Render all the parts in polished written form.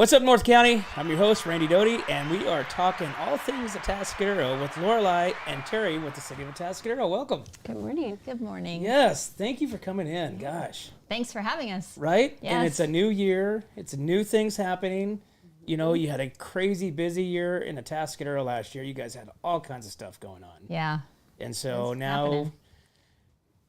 What's up, North County? I'm your host, Randy Doty, and we are talking all things Atascadero with Lorelei and Terry with the City of Atascadero. Welcome. Good morning. Good morning. Yes, thank you for coming in. Gosh. Thanks for having us. Right? Yes. And it's a new year. It's new things happening. You know, you had a crazy busy year in Atascadero last year. You guys had all kinds of stuff going on. Yeah. And so It's now, happening.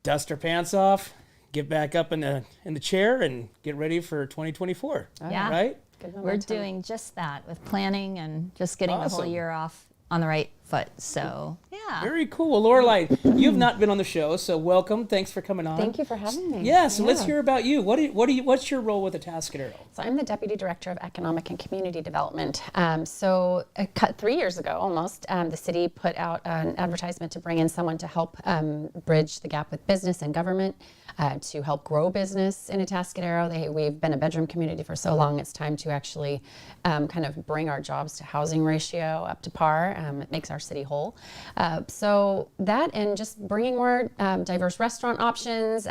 dust our pants off, get back up in the chair, and get ready for 2024. Yeah. Right? Good We're momentum. doing just that with planning and just getting the whole Awesome. year off on the right foot. So, yeah. Very cool. Well, Lorelei, you've not been on the show, so welcome. Thanks for coming on. Thank you for having me. Yeah, so let's hear about you. What's your role with Atascadero? So I'm the Deputy Director of Economic and Community Development. 3 years ago, almost, the city put out an advertisement to bring in someone to help bridge the gap with business and government, to help grow business in Atascadero. We've been a bedroom community for so long, it's time to actually kind of bring our jobs to housing ratio up to par. It makes our city whole. So that and just bringing more diverse restaurant options,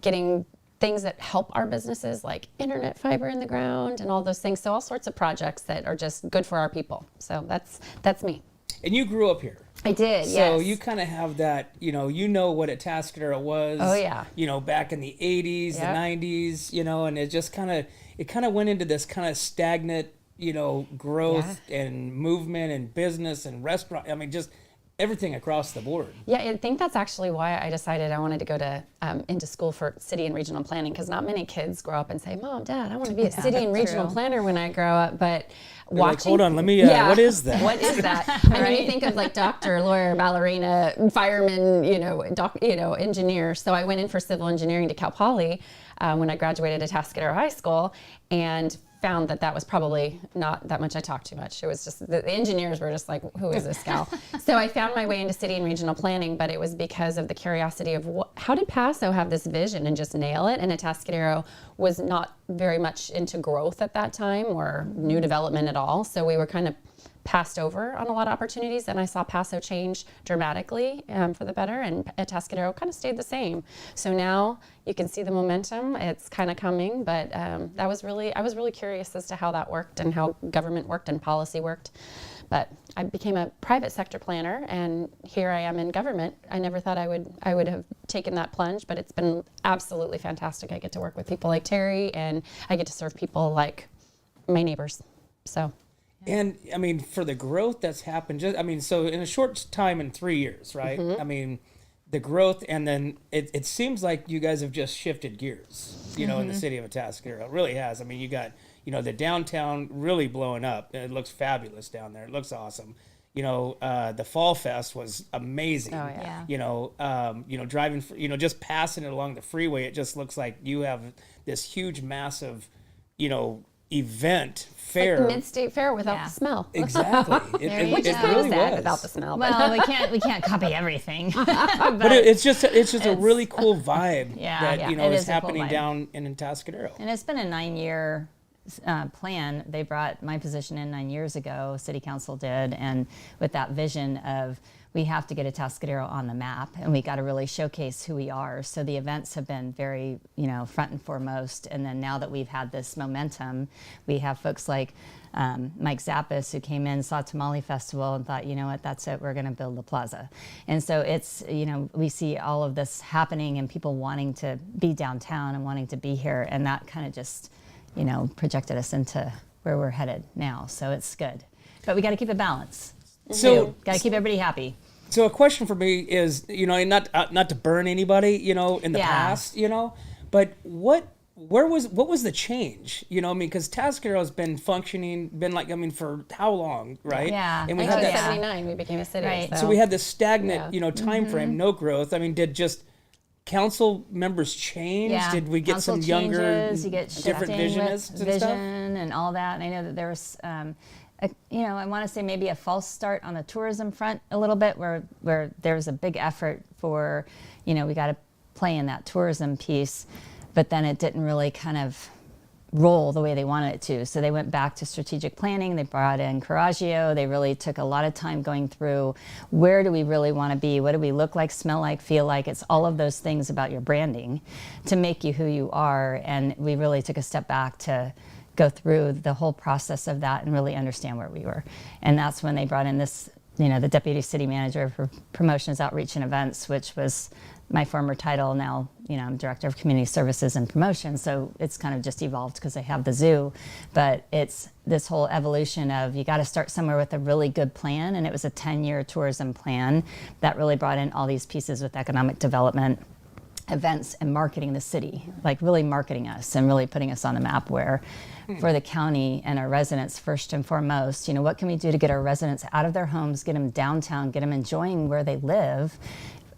getting things that help our businesses like internet fiber in the ground and all those things. So all sorts of projects that are just good for our people. So that's me. And you grew up here. I did, So yes. you kind of have that, you know what Atascadero was. Oh, yeah. You know, back in the 80s, Yep. the 90s, you know, and it just kind of went into this kind of stagnant, you know, growth and movement and business and restaurant. I mean, just everything across the board. Yeah, I think that's actually why I decided I wanted to go to into school for city and regional planning, because not many kids grow up and say, Mom, Dad, I want to be a city and regional true. planner when I grow up. But They're like, watching, hold on, let me, what is that? What is that? I mean, you think of like doctor, lawyer, ballerina, fireman, engineer. So I went in for civil engineering to Cal Poly when I graduated at Atascadero High School, and found that was probably not that much. I talked too much. It was just the engineers were just like, who is this gal? So I found my way into city and regional planning, but it was because of the curiosity of how did Paso have this vision and just nail it? And Atascadero was not very much into growth at that time or new development at all. So we were kind of passed over on a lot of opportunities, and I saw Paso change dramatically for the better, and Atascadero kind of stayed the same. So now you can see the momentum. It's kind of coming, but I was really curious as to how that worked and how government worked and policy worked. But I became a private sector planner, and here I am in government. I never thought I would have taken that plunge, but it's been absolutely fantastic. I get to work with people like Terry, and I get to serve people like my neighbors. So. And I mean, for the growth that's happened, so in a short time, in 3 years, right? Mm-hmm. I mean, the growth, and then it seems like you guys have just shifted gears, you know, in the city of Atascadero. It really has. I mean, you got, you know, the downtown really blowing up. It looks fabulous down there. It looks awesome. You know, the Fall Fest was amazing. Oh, yeah. Yeah. You know, driving, just passing it along the freeway, it just looks like you have this huge, massive, you know, event fair. Like the Mid-State Fair without Yeah. the smell. Exactly. There you it go. really sad was. without the smell. Well, we can't copy everything. But it's just a really cool vibe Yeah, that yeah, you know it is is a cool happening vibe. down in Atascadero. And it's been a 9-year plan. They brought my position in 9 years ago, City Council did, and with that vision of we have to get Atascadero on the map, and we got to really showcase who we are. So the events have been very, front and foremost. And then now that we've had this momentum, we have folks like Mike Zappis, who came in, saw Tamale Festival, and thought, you know what, that's it, we're going to build the plaza. And so it's, we see all of this happening and people wanting to be downtown and wanting to be here, and that kind of just, projected us into where we're headed now. So it's good. But we got to keep a balance. So Got to keep everybody happy. So a question for me is, and not to burn anybody, in the Yeah. past, but what was the change? Because Atascadero's been functioning, for how long, right? Yeah. And we had that. 1979 we became a city. Right. So we had this stagnant, Yeah. time frame, no growth. I mean, did just council members change? Yeah. Did we get Council some younger, changes, you get different shifting with visionists and vision stuff? and all that. And I know that there was, I want to say maybe a false start on the tourism front a little bit, where there was a big effort for, we got to play in that tourism piece, but then it didn't really kind of roll the way they wanted it to. So they went back to strategic planning. They brought in Coraggio. They really took a lot of time going through, where do we really want to be? What do we look like, smell like, feel like? It's all of those things about your branding to make you who you are. And we really took a step back to go through the whole process of that and really understand where we were. And that's when they brought in this, the deputy city manager for promotions, outreach, and events, which was my former title. Now, I'm director of community services and promotion. So it's kind of just evolved because I have the zoo. But it's this whole evolution of you got to start somewhere with a really good plan. And it was a 10-year tourism plan that really brought in all these pieces with economic development, events, and marketing the city, like really marketing us and really putting us on the map where for the county and our residents, first and foremost, what can we do to get our residents out of their homes, get them downtown, get them enjoying where they live,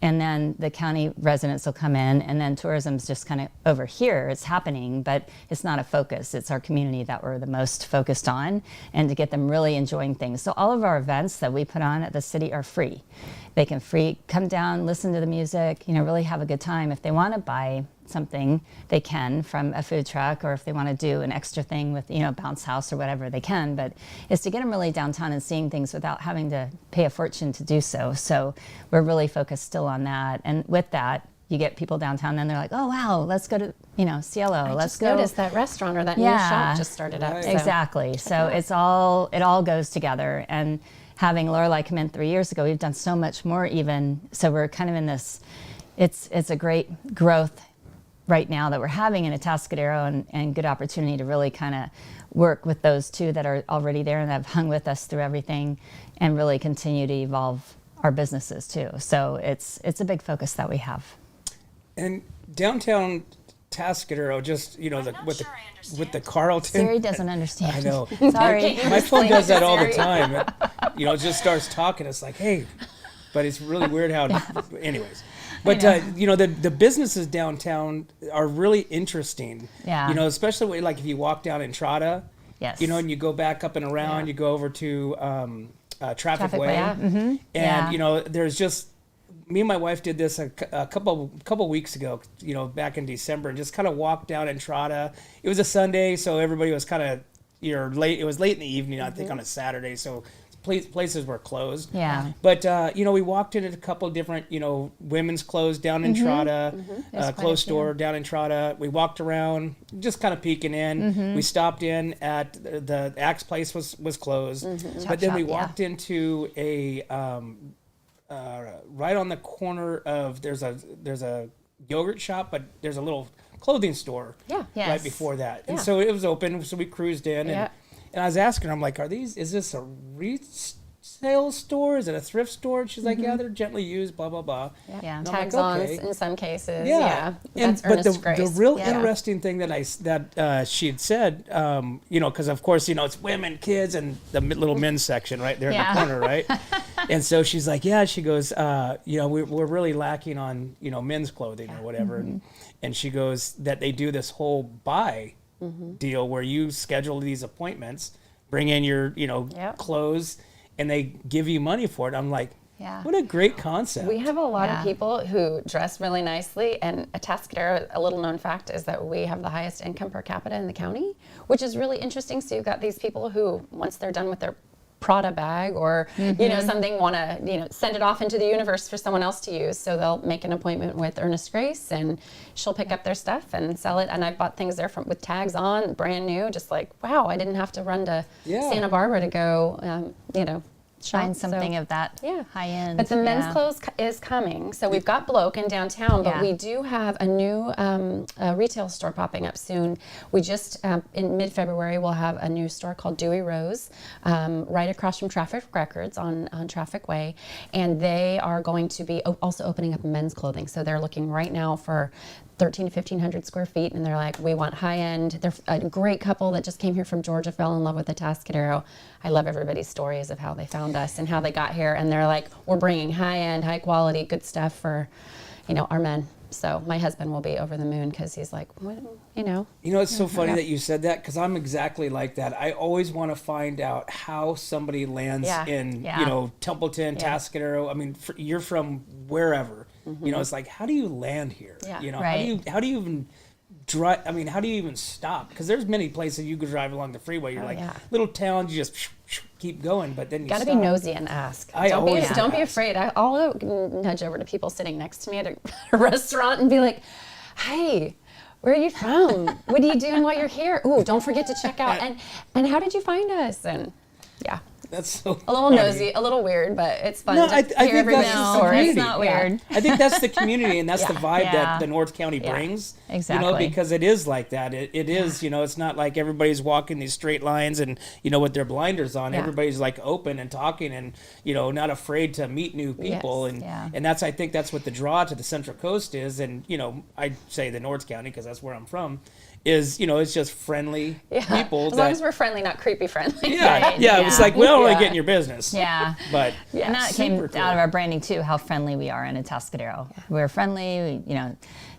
and then the county residents will come in, and then tourism's just kind of over here. It's happening, but it's not a focus. It's our community that we're the most focused on, and to get them really enjoying things. So all of our events that we put on at the city are free. They can come down, listen to the music, really have a good time. If they want to buy something, they can from a food truck, or if they want to do an extra thing with, bounce house or whatever, they can. But it's to get them really downtown and seeing things without having to pay a fortune to do so. So we're really focused still on that. And with that, you get people downtown, then they're like, oh, wow, let's go to, Cielo. Let's go. Notice that restaurant or that new shop just started up. So. Exactly. So it all goes together. And having Lorelei come in 3 years ago, we've done so much more even. So we're kind of in this, it's a great growth right now that we're having in Atascadero, and good opportunity to really kind of work with those two that are already there and have hung with us through everything, and really continue to evolve our businesses too. So it's a big focus that we have. And downtown Atascadero, just with the Carlton. Siri doesn't understand. I know. Sorry. My phone does that all the time. It just starts talking. It's like, hey, but it's really weird how. Anyways. But the businesses downtown are really interesting. Yeah. Especially like if you walk down Entrada. Yes. And you go back up and around. You go over to Traffic Way. Yeah. Mm-hmm. And there's just me and my wife did this a couple weeks ago. Back in December, and just kind of walked down Entrada. It was a Sunday, so everybody was kind of late. It was late in the evening, I think, on a Saturday. So places were closed. Yeah. But, we walked into a couple different, women's clothes down in Entrada, clothes store down in Entrada. We walked around, just kind of peeking in. We stopped in at the Axe place was closed. But then we walked into a, right on the corner of, there's a yogurt shop, but there's a little clothing store right before that. And so it was open, so we cruised in. And I was asking her, I'm like, is this a resale store? Is it a thrift store? And she's like, yeah, they're gently used, blah, blah, blah. Yeah. Tags on in some cases. Yeah. That's but earnest grace. The real interesting thing that she had said, because of course, it's women, kids, and the little men's section right there in the corner, right? And so she's like, she goes, we're really lacking on, men's clothing or whatever. And she goes that they do this whole buy deal where you schedule these appointments, bring in your, clothes, and they give you money for it. I'm like, what a great concept. We have a lot of people who dress really nicely, and Atascadero, a little known fact is that we have the highest income per capita in the county, which is really interesting. So you've got these people who, once they're done with their Prada bag or something, want to send it off into the universe for someone else to use, so they'll make an appointment with Earnest Grace and she'll pick up their stuff and sell it. And I bought things there with tags on, brand new, just like, wow, I didn't have to run to Santa Barbara to go find something of that high end. But the men's clothes is coming. So we've got Bloke in downtown, but we do have a new retail store popping up soon. We just, in mid-February, we'll have a new store called Dewey Rose, right across from Traffic Records on Traffic Way. And they are going to be also opening up men's clothing. So they're looking right now for 1,300 to 1,500 square feet, and they're like, we want high end. They're a great couple that just came here from Georgia, fell in love with the Atascadero. I love everybody's stories of how they found us and how they got here, and they're like, we're bringing high end, high quality, good stuff for, our men. So my husband will be over the moon because he's like, it's so funny that you said that, because I'm exactly like that. I always want to find out how somebody lands in, Templeton, Atascadero. I mean, you're from wherever. It's like, how do you land here? Right. How do you even drive? I mean, how do you even stop? Because there's many places you could drive along the freeway. You're little towns, you just keep going, but then you got to be nosy and ask. Don't be afraid. I'll nudge over to people sitting next to me at a restaurant and be like, hey, Where are you from? What are you doing while you're here? Ooh, don't forget to check out. And how did you find us? And yeah. That's so a little funny. nosy, a little weird, but it's fun No, to I hear think everybody's that's the story. community. It's not weird. I think that's the community, and that's the vibe Yeah. that the North County brings. Exactly. Because it is like that. It is, it's not like everybody's walking these straight lines and, with their blinders on. Yeah. Everybody's like open and talking and, not afraid to meet new people. Yes. And that's, I think that's what the draw to the Central Coast is. And, I say the North County because that's where I'm from. Is it's just friendly people. As long as we're friendly, not creepy friendly. Yeah. It's like we don't want to get in your business. Yeah. But and that came super cool. out of our branding too, how friendly we are in Atascadero. We're friendly, we,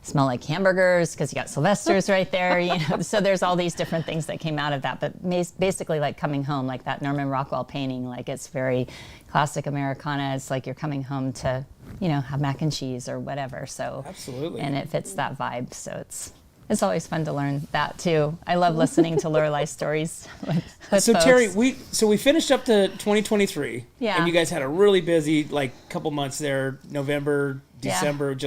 smell like hamburgers because you got Sylvester's right there, So there's all these different things that came out of that. But basically like coming home, like that Norman Rockwell painting, like it's very classic Americana. It's like you're coming home to, have mac and cheese or whatever. So Absolutely. And it fits that vibe. So it's always fun to learn that too. I love listening to Lorelai's stories. With So folks. Terry, we finished up to 2023, Yeah. and you guys had a really busy couple months there. November, Yeah. December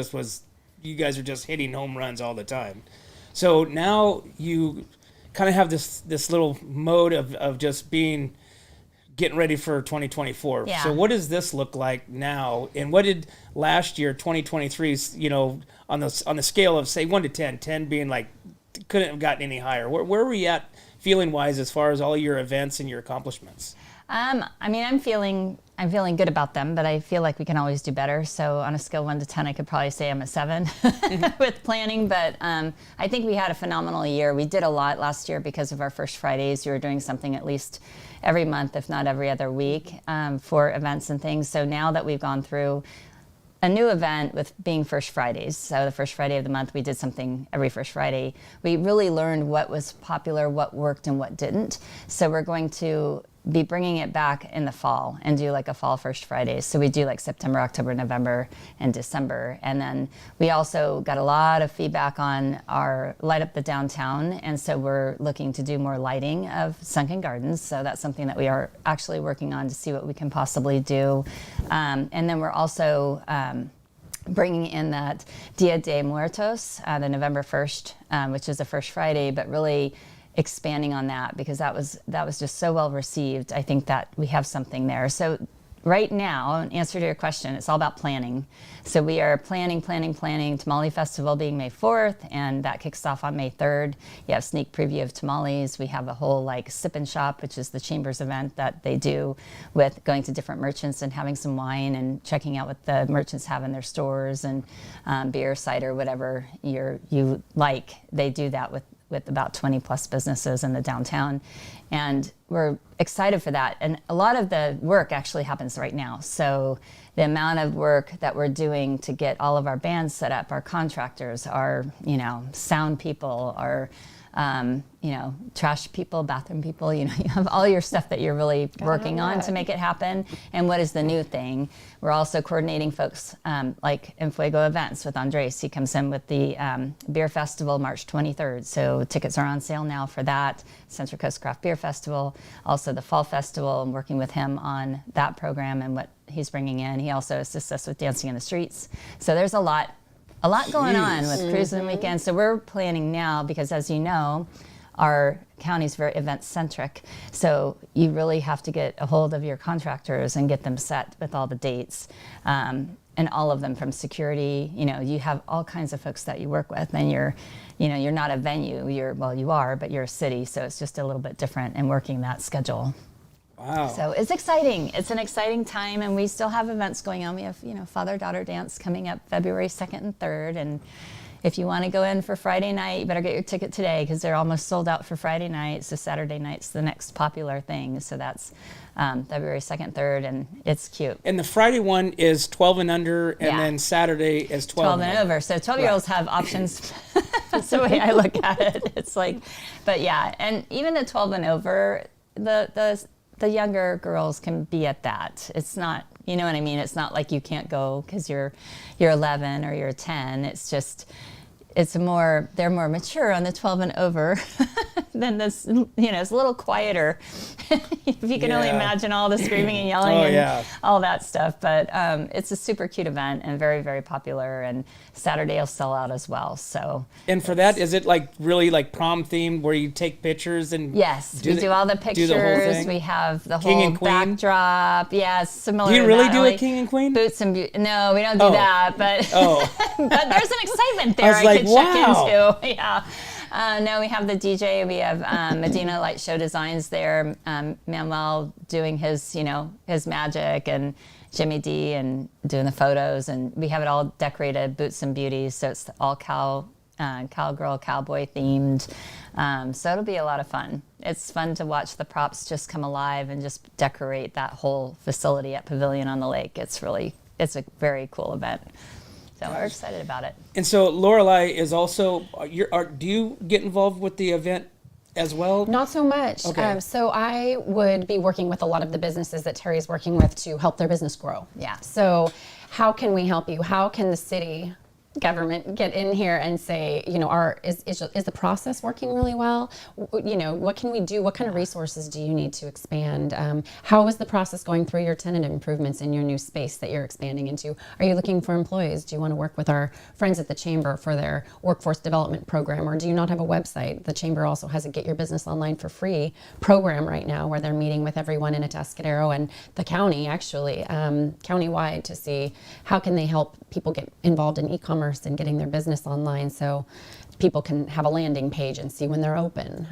you guys are just hitting home runs all the time. So now you kind of have this little mode of just getting ready for 2024. Yeah. So what does this look like now? And what did last year, 2023, on the scale of say 1 to 10, 10 being like couldn't have gotten any higher. Where were we at feeling wise as far as all your events and your accomplishments? I'm feeling good about them, but I feel like we can always do better. So on a scale 1 to 10, I could probably say I'm a 7 with planning. But I think we had a phenomenal year. We did a lot last year because of our First Fridays. We were doing something at least every month, if not every other week, for events and things. So now that we've gone through a new event with being First Fridays, so the first Friday of the month, we did something every First Friday. We really learned what was popular, what worked, and what didn't. So we're going to be bringing it back in the fall and do like a fall First Fridays. So we do like September, October, November, and December. And then we also got a lot of feedback on our Light Up the Downtown. And so we're looking to do more lighting of Sunken Gardens. So that's something that we are actually working on to see what we can possibly do. And then we're also bringing in that Dia de Muertos, the November 1st, which is a First Friday, but really expanding on that because that was just so well received. I think that we have something there. So right now, in answer to your question, it's all about planning. So we are planning. Tamale Festival being May 4th, and that kicks off on May 3rd. You have sneak preview of tamales. We have a whole sip and shop, which is the Chambers event that they do with going to different merchants and having some wine and checking out what the merchants have in their stores and beer, cider, whatever you like. They do that with about 20 plus businesses in the downtown. And we're excited for that. And a lot of the work actually happens right now. So the amount of work that we're doing to get all of our bands set up, our contractors, our, sound people, our, trash people, bathroom people, you have all your stuff that you're really working on to make it happen. And what is the new thing? We're also coordinating folks like in Fuego Events with Andres. He comes in with the Beer Festival March 23rd. So tickets are on sale now for that. Central Coast Craft Beer Festival. Also the Fall Festival. I'm working with him on that program and what he's bringing in. He also assists us with Dancing in the Streets. So there's a lot going on with cruising and weekends. So we're planning now because, as you know, our county is very event-centric. So you really have to get a hold of your contractors and get them set with all the dates. And all of them from security, you have all kinds of folks that you work with, and you're not a venue. You are, but you're a city. So it's just a little bit different in working that schedule. Wow. So it's exciting. It's an exciting time, and we still have events going on. We have, father-daughter dance coming up February 2nd and 3rd, and if you want to go in for Friday night, you better get your ticket today because they're almost sold out for Friday night. So Saturday night's the next popular thing. So that's February 2nd, 3rd, and it's cute. And the Friday one is 12 and under, and then Saturday is 12 and over. So 12-year-olds have options. That's the way I look at it. It's but yeah, and even the 12 and over, the younger girls can be at that. It's not, you know what I mean? It's not like you can't go because you're 11 or you're 10. It's just they're more mature on the 12 and over than this, it's a little quieter. If you can only imagine all the screaming and yelling all that stuff. But it's a super cute event and very, very popular, and Saturday will sell out as well. So. And for that, is it like really like prom themed where you take pictures and? Yes, we do all the pictures. Do the whole thing? We have the King whole and Queen? backdrop. Yeah, similar. Do you to really that, do only a King and Queen? Boots and no, we don't do that. But but there's an excitement there. I was like, could wow. check into. Yeah. No, we have the DJ. We have Medina Light Show Designs there. Manuel doing his magic, and Jimmy D and doing the photos, and we have it all decorated, Boots and Beauties. So it's all cowgirl, cowboy themed. So it'll be a lot of fun. It's fun to watch the props just come alive and just decorate that whole facility at Pavilion on the Lake. It's a very cool event. So we're excited about it. And so Lorelei is also, do you get involved with the event as well? Not so much. Okay. So I would be working with a lot of the businesses that Terry's working with to help their business grow. Yeah. So how can we help you? How can the city government get in here and say, is the process working really well? What can we do? What kind of resources do you need to expand? How is the process going through your tenant improvements in your new space that you're expanding into? Are you looking for employees? Do you want to work with our friends at the Chamber for their workforce development program, or do you not have a website? The Chamber also has a Get Your Business Online for Free program right now, where they're meeting with everyone in Atascadero and the county, actually, countywide, to see how can they help people get involved in e-commerce and getting their business online, so people can have a landing page and see when they're open.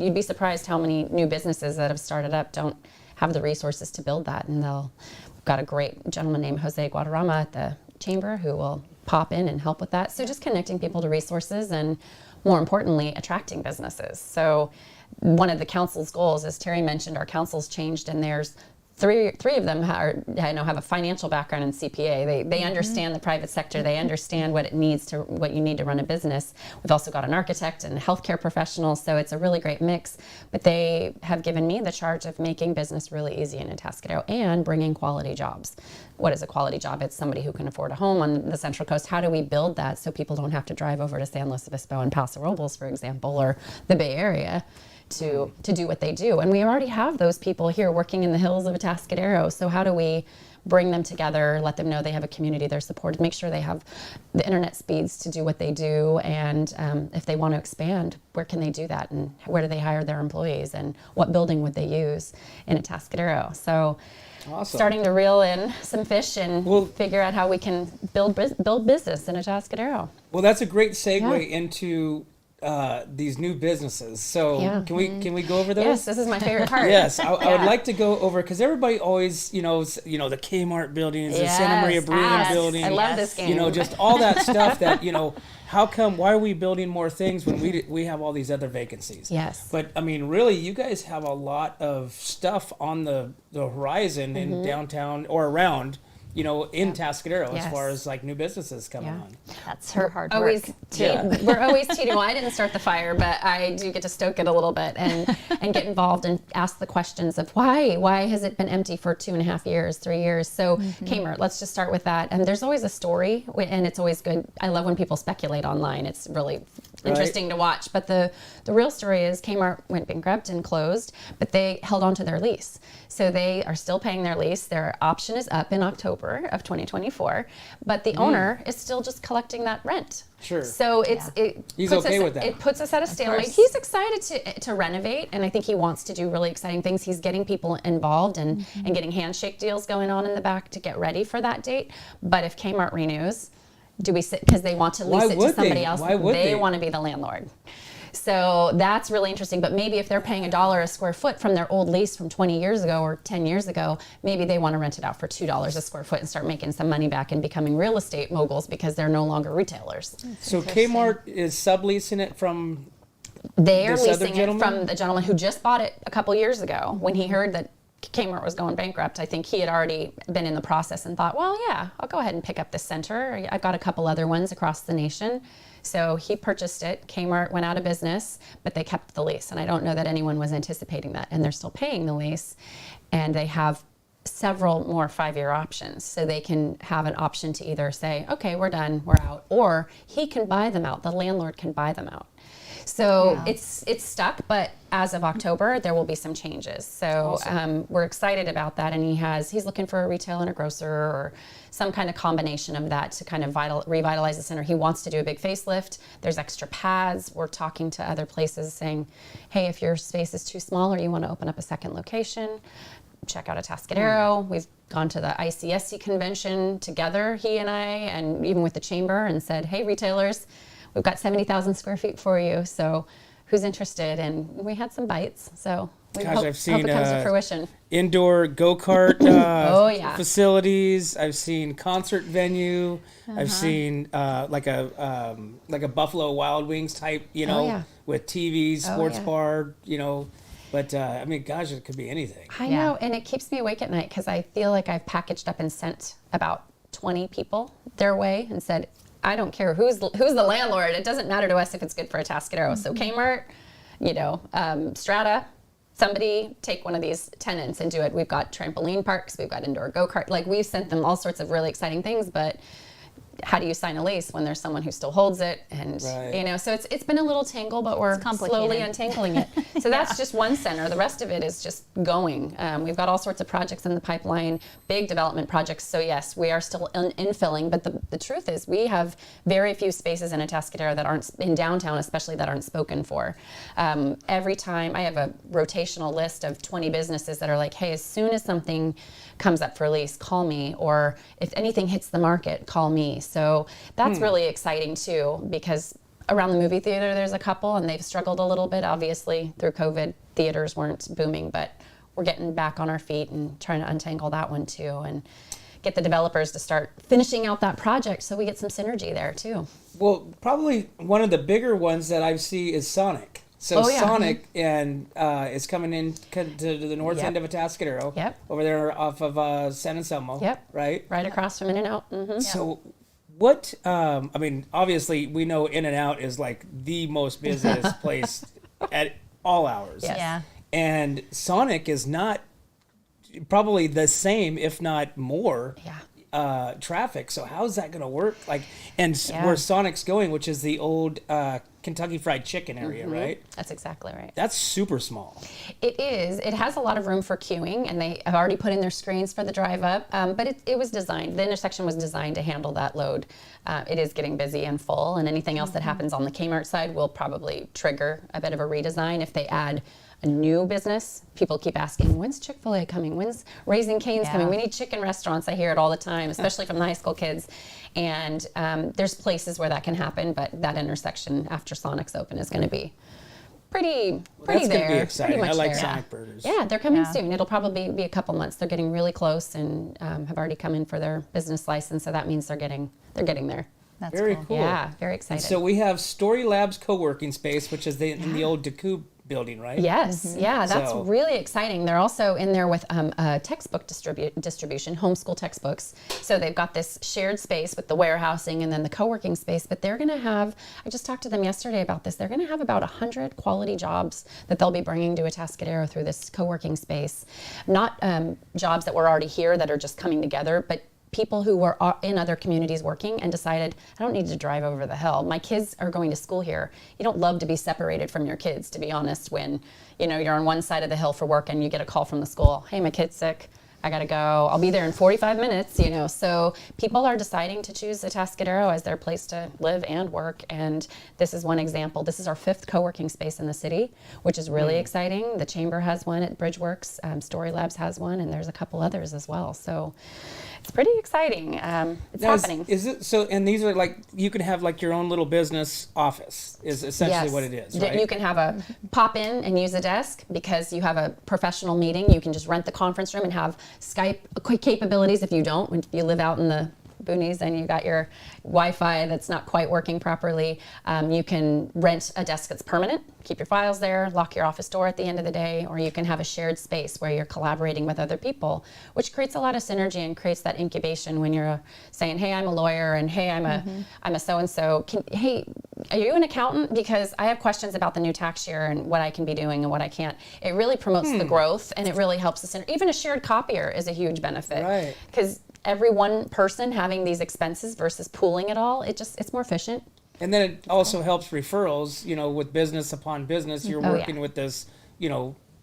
You'd be surprised how many new businesses that have started up don't have the resources to build that. And we've got a great gentleman named Jose Guadarrama at the Chamber who will pop in and help with that. So just connecting people to resources, and more importantly, attracting businesses. So one of the council's goals, as Terry mentioned, our council's changed, and there's three of them have a financial background in CPA. They understand the private sector. They understand what you need to run a business. We've also got an architect and a healthcare professional, so it's a really great mix. But they have given me the charge of making business really easy in Atascadero and bringing quality jobs. What is a quality job? It's somebody who can afford a home on the Central Coast. How do we build that so people don't have to drive over to San Luis Obispo and Paso Robles, for example, or the Bay Area to do what they do? And we already have those people here working in the hills of Atascadero. So how do we bring them together, let them know they have a community they're supported, make sure they have the internet speeds to do what they do, and if they want to expand, where can they do that, and where do they hire their employees, and what building would they use in Atascadero? So awesome. Starting to reel in some fish and figure out how we can build business in Atascadero. Well, that's a great segue into these new businesses. So can we go over those? Yes, this is my favorite part. Yes, I would like to go over, because everybody always, the Kmart buildings, the Santa Maria Brewing building. I love this game. Just all that stuff that, why are we building more things when we have all these other vacancies? Yes. But I mean, really, you guys have a lot of stuff on the horizon in downtown or around, in Atascadero, as far as like new businesses coming on. That's her hard work. We're always teeing. Well, I didn't start the fire, but I do get to stoke it a little bit and get involved and ask the questions of why has it been empty for 2.5 years, 3 years? So Kmart, let's just start with that. And there's always a story, and it's always good. I love when people speculate online. It's really interesting to watch. But the real story is Kmart went bankrupt and closed, but they held on to their lease. So they are still paying their lease. Their option is up in October of 2024, but the owner is still just collecting that rent. Sure. So he's okay with that. It puts us at a stalemate. He's excited to renovate, and I think he wants to do really exciting things. He's getting people involved and getting handshake deals going on in the back to get ready for that date. But if Kmart renews, do we sit because they want to lease it to somebody else? Why would they want to be the landlord. So that's really interesting. But maybe if they're paying $1 a square foot from their old lease from 20 years ago or 10 years ago, maybe they want to rent it out for $2 a square foot and start making some money back and becoming real estate moguls because they're no longer retailers. So Kmart is subleasing it from They are leasing it from the gentleman who just bought it a couple years ago. When he heard that Kmart was going bankrupt, I think he had already been in the process and thought, well, yeah, I'll go ahead and pick up this center. I've got a couple other ones across the nation. So he purchased it. Kmart went out of business, but they kept the lease. And I don't know that anyone was anticipating that. And they're still paying the lease. And they have several more 5-year options. So they can have an option to either say, okay, we're done, we're out, or he can buy them out. The landlord can buy them out. So it's stuck, but as of October, there will be some changes. So we're excited about that. And he's looking for a retail and a grocer or some kind of combination of that to kind of revitalize the center. He wants to do a big facelift. There's extra pads. We're talking to other places saying, hey, if your space is too small or you want to open up a second location, check out Atascadero. We've gone to the ICSC convention together, he and I, and even with the chamber, and said, hey, retailers, we've got 70,000 square feet for you. So who's interested? And we had some bites. So we hope it comes to fruition. Indoor go-kart facilities. I've seen concert venue. I've seen like a Buffalo Wild Wings type, with TVs, sports bar, But I mean, gosh, it could be anything. I know, and it keeps me awake at night because I feel like I've packaged up and sent about 20 people their way and said, I don't care who's the landlord. It doesn't matter to us if it's good for Atascadero. So Kmart, Strata, somebody take one of these tenants and do it. We've got trampoline parks, we've got indoor go-kart. Like, we've sent them all sorts of really exciting things, but how do you sign a lease when there's someone who still holds it? And so it's been a little tangle, but we're slowly untangling it. So that's just one center. The rest of it is just going. We've got all sorts of projects in the pipeline, big development projects. So yes, we are still infilling, but the truth is we have very few spaces in Atascadero that aren't in downtown, especially that aren't spoken for. Every time I have a rotational list of 20 businesses that are like, hey, as soon as something comes up for lease, call me, or if anything hits the market, call me. So that's really exciting too, because around the movie theater, there's a couple and they've struggled a little bit. Obviously through COVID, theaters weren't booming, but we're getting back on our feet and trying to untangle that one too and get the developers to start finishing out that project so we get some synergy there too. Well, probably one of the bigger ones that I see is Sonic. So Sonic and is coming in to the north end of Atascadero. Yep. Over there off of San Anselmo. Yep. Right? Right across from In-N-Out. Mm-hmm. So what, I mean, obviously we know In-N-Out is like the most busiest place at all hours. Yes. Yeah. And Sonic is not probably the same, if not more. Traffic. So how's that going to work? Like, and where Sonic's going, which is the old Kentucky Fried Chicken area, right? That's exactly right. That's super small. It is. It has a lot of room for queuing, and they have already put in their screens for the drive up. But it was designed. The intersection was designed to handle that load. It is getting busy and full, and anything else that happens on the Kmart side will probably trigger a bit of a redesign if they add a new business. People keep asking, when's Chick-fil-A coming? When's Raising Cane's coming? We need chicken restaurants. I hear it all the time, especially from the high school kids. And there's places where that can happen, but that intersection after Sonic's open is going to be pretty that's there. Gonna be exciting. Pretty much I like there. Sonic burgers. Yeah, they're coming soon. It'll probably be a couple months. They're getting really close and have already come in for their business license. So that means they're getting there. That's Very cool. Yeah, very excited. So we have Story Labs co-working space, which is in the old Deku building, right? Yes, yeah, that's really exciting. They're also in there with textbook distribution, homeschool textbooks. So they've got this shared space with the warehousing and then the co-working space, but they're going to have, I just talked to them yesterday about this, they're going to have about 100 quality jobs that they'll be bringing to Atascadero through this co-working space. Not jobs that were already here that are just coming together, but people who were in other communities working and decided, I don't need to drive over the hill. My kids are going to school here. You don't love to be separated from your kids, to be honest, when you're on one side of the hill for work and you get a call from the school, hey, my kid's sick, I gotta go. I'll be there in 45 minutes, So people are deciding to choose Atascadero as their place to live and work. And this is one example. This is our 5th co-working space in the city, which is really exciting. The Chamber has one at Bridgeworks. Story Labs has one, and there's a couple others as well. So it's pretty exciting. It's happening. Is it so? And these are like, you can have like your own little business office is essentially what it is, right? You can have a pop in and use a desk because you have a professional meeting. You can just rent the conference room and have Skype capabilities if you don't. If you live out in the boonies and you got your Wi-Fi that's not quite working properly, you can rent a desk that's permanent, keep your files there, lock your office door at the end of the day, or you can have a shared space where you're collaborating with other people, which creates a lot of synergy and creates that incubation when you're saying, hey, I'm a lawyer, and hey, I'm a so-and-so. Hey, are you an accountant? Because I have questions about the new tax year and what I can be doing and what I can't. It really promotes the growth, and it really helps us. Even a shared copier is a huge benefit. Right. Because every one person having these expenses versus pooling it all, it's more efficient. And then it also helps referrals, with business upon business. You're working with this,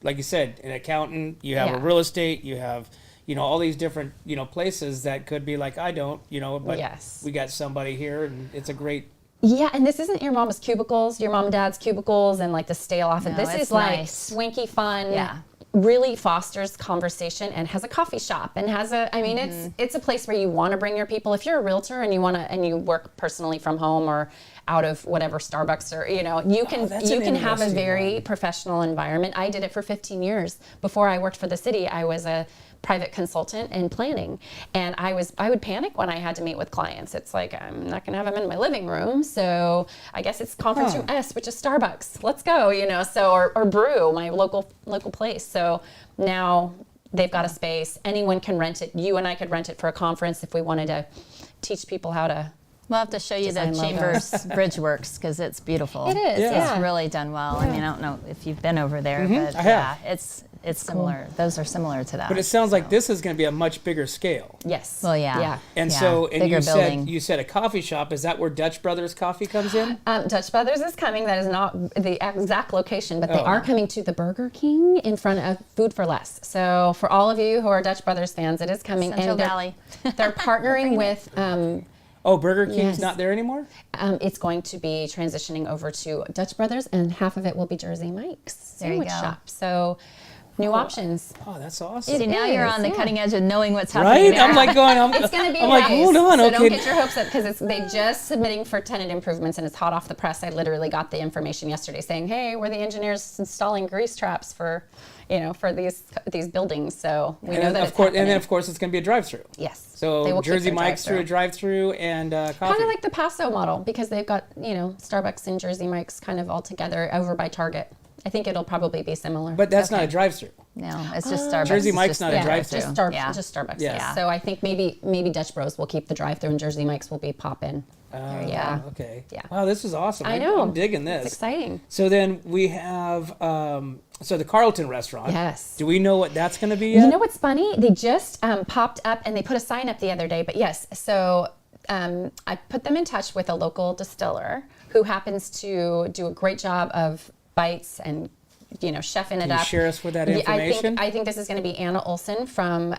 like you said, an accountant, you have a real estate, you have, all these different, places that could be like, I don't, but we got somebody here, and it's a great. Yeah, and this isn't your mama's cubicles, your mom and dad's cubicles, and like the stale office. No, this is like swanky fun. Yeah. Really fosters conversation and has a coffee shop and has it's a place where you want to bring your people. If you're a realtor and you work personally from home or out of whatever Starbucks or you can have a very professional environment. I did it for 15 years. Before I worked for the city, I was a private consultant in planning, and I would panic when I had to meet with clients. It's like, I'm not gonna have them in my living room, so I guess it's conference room S, which is Starbucks. Let's go, or Brew, my local place. So now they've got a space. Anyone can rent it. You and I could rent it for a conference if we wanted to teach people how to. We'll have to show you the Chambers Bridge Works, because it's beautiful. It is, It's really done well. I mean, I don't know if you've been over there, but it's similar. Those are similar to that. But it sounds like this is going to be a much bigger scale. Yes. Well, yeah. And bigger building. you said a coffee shop. Is that where Dutch Brothers Coffee comes in? Dutch Brothers is coming. That is not the exact location, but they are coming to the Burger King in front of Food for Less. So for all of you who are Dutch Brothers fans, it is coming. Central Valley. They're partnering with. Burger King's not there anymore? It's going to be transitioning over to Dutch Brothers, and half of it will be Jersey Mike's sandwich shop. So new options. Oh, that's awesome. See, now you're on the cutting edge of knowing what's happening. Right? I'm like going, it's going to be I'm nice. like, hold on, so okay. don't get your hopes up, because they just submitting for tenant improvements, and it's hot off the press. I literally got the information yesterday saying, hey, we're the engineers installing grease traps for these buildings. So we know that of course, and then of course it's going to be a drive-through. Yes. So Jersey Mike's through a drive-through and coffee. Kind of like the Paso model, because they've got Starbucks and Jersey Mike's kind of all together over by Target. I think it'll probably be similar. But that's not a drive-through. No, it's just Starbucks. Jersey Mike's not a drive-through. Just Starbucks. Yeah. So I think maybe Dutch Bros will keep the drive-through, and Jersey Mike's will be pop-in. Okay. Yeah. Wow, this is awesome. I know. I'm digging this. It's exciting. So then we have the Carlton restaurant. Yes. Do we know what that's going to be yet? You know what's funny? They just popped up, and they put a sign up the other day. But yes, so I put them in touch with a local distiller who happens to do a great job of bites and chefing it Can up. you share us with that information? I think this is going to be Anna Olson from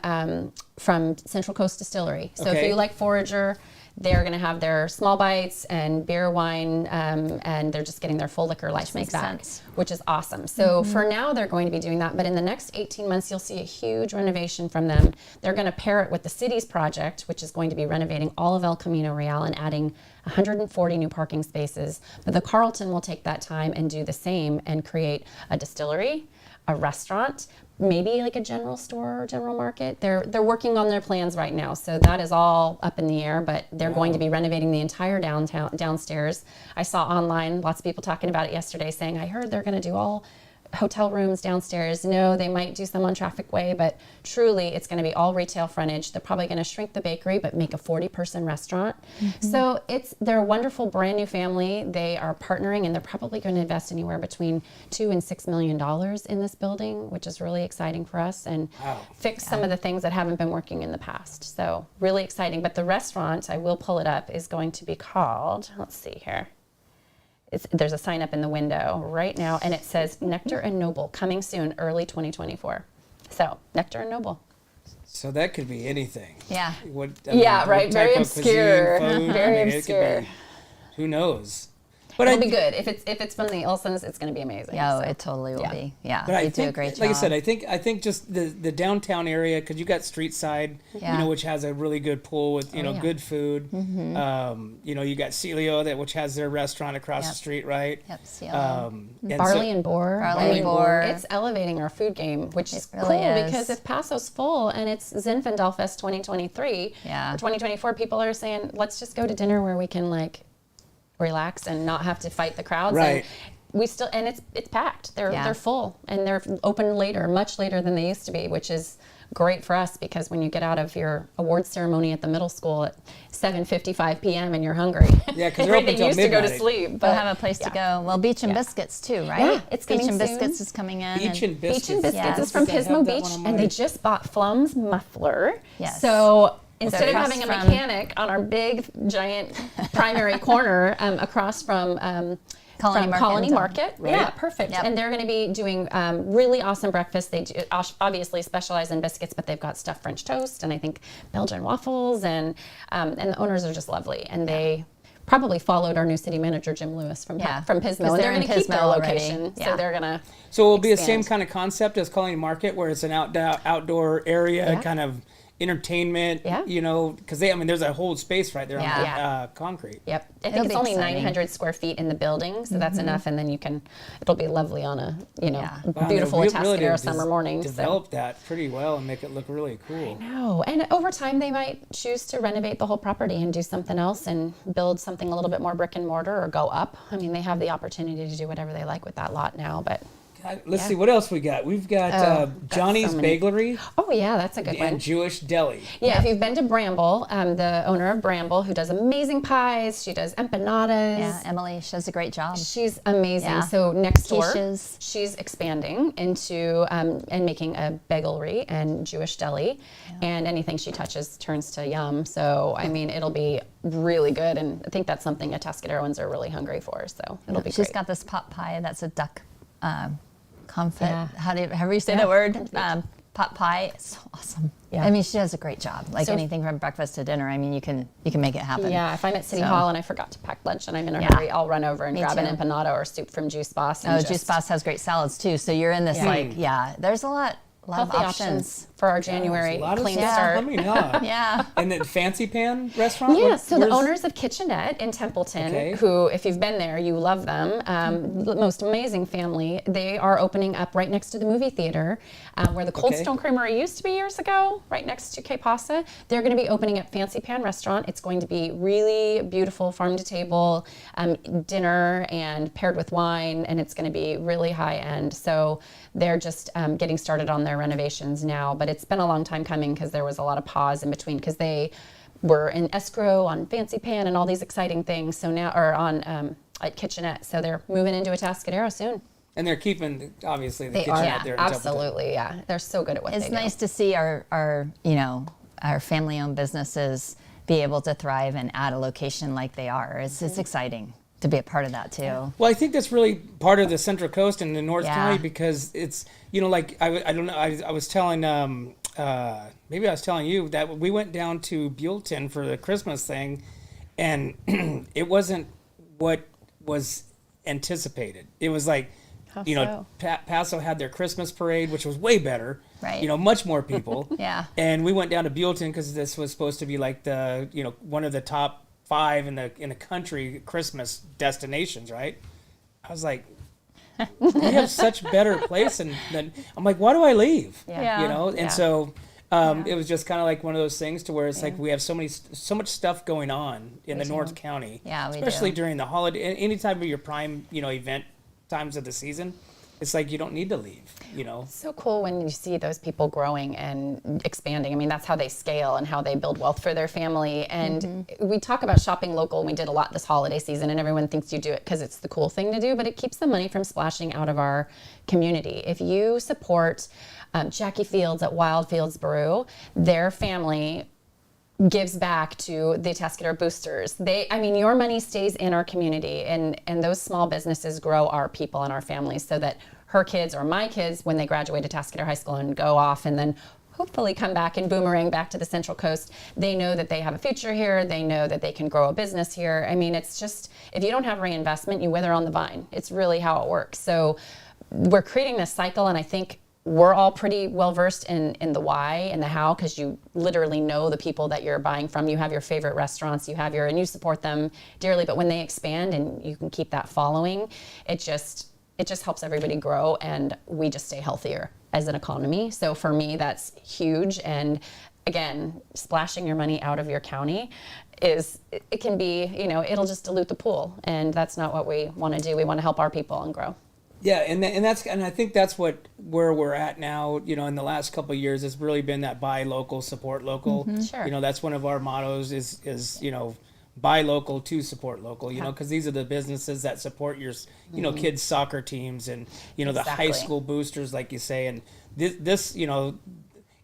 Central Coast Distillery. So if Okay. you like Forager, they're going to have their small bites and beer, wine, and they're just getting their full liquor license back, which is awesome. So for now, they're going to be doing that. But in the next 18 months, you'll see a huge renovation from them. They're going to pair it with the city's project, which is going to be renovating all of El Camino Real and adding 140 new parking spaces. But the Carlton will take that time and do the same and create a distillery, a restaurant, maybe like a general store or general market. They're working on their plans right now, so that is all up in the air, but they're going to be renovating the entire downstairs. I saw online lots of people talking about it yesterday, saying, I heard they're going to do all hotel rooms downstairs. No, they might do some on Traffic Way, but truly it's going to be all retail frontage. They're probably going to shrink the bakery, but make a 40-person restaurant. So they're a wonderful brand new family. They are partnering, and they're probably going to invest anywhere between $2 and $6 million in this building, which is really exciting for us, and fix some of the things that haven't been working in the past. So really exciting. But the restaurant, I will pull it up, is going to be called, let's see here. There's a sign up in the window right now, and it says Nectar and Noble, coming soon, early 2024. So Nectar and Noble. So that could be anything. Yeah. What Right. type Very of obscure. cuisine, food? Very I mean, obscure. who knows? But it'll be good. If it's from the Ilsons, it's going to be amazing. Yeah, so. it totally will be. Yeah, But they I do think, a great job. like I said, I think just the downtown area, because you got Street Side, Yeah. which has a really good pool with yeah. good food. You got Celio, which has their restaurant across Yep. the street, right? Yep, Cielo. And Barley so- and Boar. Barley I and mean, Boar. It's elevating our food game, which is really cool is. because if Paso's full and it's Zinfandel Fest 2023 Yeah. or 2024, people are saying, let's just go to dinner where we can like relax and not have to fight the crowds. Right. And we still, and it's packed. They're Yeah. full and they're open later, much later than they used to be, which is great for us because when you get out of your awards ceremony at the middle school at 7:55 p.m. and you're hungry, Yeah, 'cause they're open everything till used to go to midnight. sleep. They'll But have a place to yeah. go. Well, Beach and Yeah. Biscuits too, right? Yeah, it's Beach coming and soon. Biscuits is coming in. Beach and Biscuits. Beach and Biscuits Yes. is from I have Pismo that Beach, one on and my- they just bought Flum's muffler. Yes. So instead of across having a from- mechanic on our big, giant primary corner across from Colony Market Colony and- Market. Right. Yeah, perfect. Yep. And they're going to be doing really awesome breakfast. They do, obviously specialize in biscuits, but they've got stuffed French toast and I think Belgian waffles, and the owners are just lovely. And they probably followed our new city manager Jim Lewis from Yeah. from 'Cause Pismo. And they're they're in going to keep their Pismo already. location, Yeah. so they're going to. So it'll be the same expand. kind of concept as Colony Market, where it's an outdoor area, Yeah. kind of entertainment. Yeah. Because there's a whole space right there on Yeah. the concrete. Yep. I It'll think it's be only exciting. 900 square feet in the building, so that's enough. And then it'll be lovely on a, Yeah. Wow, beautiful they Atascadero did summer morning. So. Develop that pretty well and make it look really cool. No, and over time they might choose to renovate the whole property and do something else and build something a little bit more brick and mortar or go up. I mean, they have the opportunity to do whatever they like with that lot now, but Let's Yeah. see what else we got. We've got got Johnny's so many. Baglery oh yeah, that's a good and one. Jewish Deli. Yeah, if you've been to Bramble, the owner of Bramble, who does amazing pies, she does empanadas. Yeah, Emily, she does a great job. She's amazing. Yeah. So next door, Quiches. she's expanding into and making a bagelry and Jewish deli, and anything she touches turns to yum. So I mean, it'll be really good, and I think that's something Atascaderoans are really hungry for. So it'll be She's great. got this pot pie that's a duck confit. Yeah. However you say the word, pot pie. It's so awesome. Yeah. I mean, she does a great job. Like So- anything from breakfast to dinner. I mean, you can make it happen. Yeah, if I'm at City So- Hall and I forgot to pack lunch and I'm in a Yeah. hurry, I'll run over and Me grab an too. empanada or soup from Juice Boss. And Oh, just Juice Boss has great salads too. So you're in this there's a lot of healthy options. for our January A lot of clean stuff start. coming up. Yeah. And then Fancy Pan restaurant? Yeah, so the Where's- owners of Kitchenette in Templeton, Okay. who, if you've been there, you love them, the most amazing family. They are opening up right next to the movie theater, where the Cold Okay. Stone Creamery used to be years ago, right next to Que Pasa. They're going to be opening up Fancy Pan Restaurant. It's going to be really beautiful farm to table dinner and paired with wine, and it's going to be really high end. So they're just getting started on their renovations now, but it's been a long time coming because there was a lot of pause in between because they were in escrow on Fancy Pan and all these exciting things. So now, or on at Kitchenette. So they're moving into Atascadero soon. And they're keeping, obviously, the They kitchen are, out there in Templeton. absolutely, yeah. They're so good at what It's they nice do. to see our family-owned businesses be able to thrive and add a location like they are. It's exciting to be a part of that too. Well, I think that's really part of the Central Coast and the North Yeah. County because it's, like, I don't know, I was telling, maybe I was telling you that we went down to Buellton for the Christmas thing and it wasn't what was anticipated. It was like, so? Paso had their Christmas parade, which was way better. Right. Much more people. Yeah. And we went down to Buellton because this was supposed to be like the, one of the top 5 in the country Christmas destinations, right? I was like, we have such better place, and then I'm like, why do I leave? Yeah. And so it was just kind of like one of those things to where it's like we have so much stuff going on in the North County, Yeah, we especially do. during the holiday, any time of your prime, event times of the season. It's like you don't need to leave, So cool when you see those people growing and expanding. I mean, that's how they scale and how they build wealth for their family. And we talk about shopping local, and we did a lot this holiday season, and everyone thinks you do it because it's the cool thing to do, but it keeps the money from splashing out of our community. If you support Jackie Fields at Wild Fields Brew, their family gives back to the Atascadero boosters. Your money stays in our community, and those small businesses grow our people and our families so that her kids or my kids, when they graduate Atascadero High School and go off and then hopefully come back and boomerang back to the Central Coast. They know that they have a future here. They know that they can grow a business here. I mean, it's just, if you don't have reinvestment, you wither on the vine. It's really how it works. So we're creating this cycle, and I think we're all pretty well versed in the why and the how, because you literally know the people that you're buying from. You have your favorite restaurants, and you support them dearly. But when they expand and you can keep that following, it just helps everybody grow, and we just stay healthier as an economy. So for me, that's huge. And again, splashing your money out of your county it can be, it'll just dilute the pool, and that's not what we want to do. We want to help our people and grow. Yeah, and I think that's where we're at now. In the last couple of years, it's really been that buy local, support local. Sure. That's one of our mottos is buy local to support local. Because these are the businesses that support your kids' soccer teams and the high school boosters, like you say. And this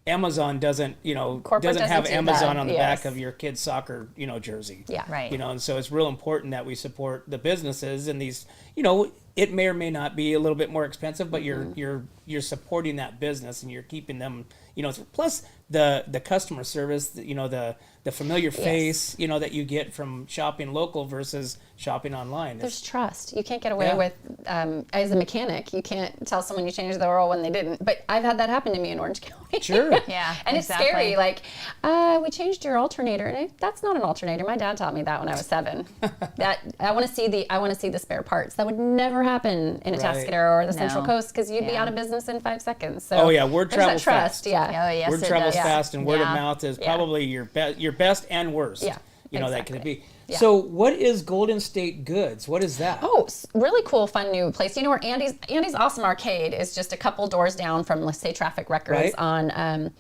Amazon doesn't have Amazon on the back of your kid's soccer jersey. Yeah, right. And so it's real important that we support the businesses, and these it may or may not be a little bit more expensive, but you're supporting that business, and you're keeping them, plus the customer service, the familiar face, that you get from shopping local versus shopping online. There's trust. You can't get away with, as a mechanic, you can't tell someone you changed the oil when they didn't. But I've had that happen to me in Orange County. Sure. Yeah. And exactly. It's scary. Like, we changed your alternator, and that's not an alternator. My dad taught me that when I was 7. I want to see the spare parts. That would never happen in Atascadero or the Central Coast, because you'd be out of business in 5 seconds. So word travels fast. Yeah. Oh, yes, word it travels does. fast, and word of mouth is probably your best and worst. Yeah. That can be. Yeah. So what is Golden State Goods? What is that? Oh, really cool, fun new place. Where Andy's Awesome Arcade is just a couple doors down from, let's say, Traffic Records on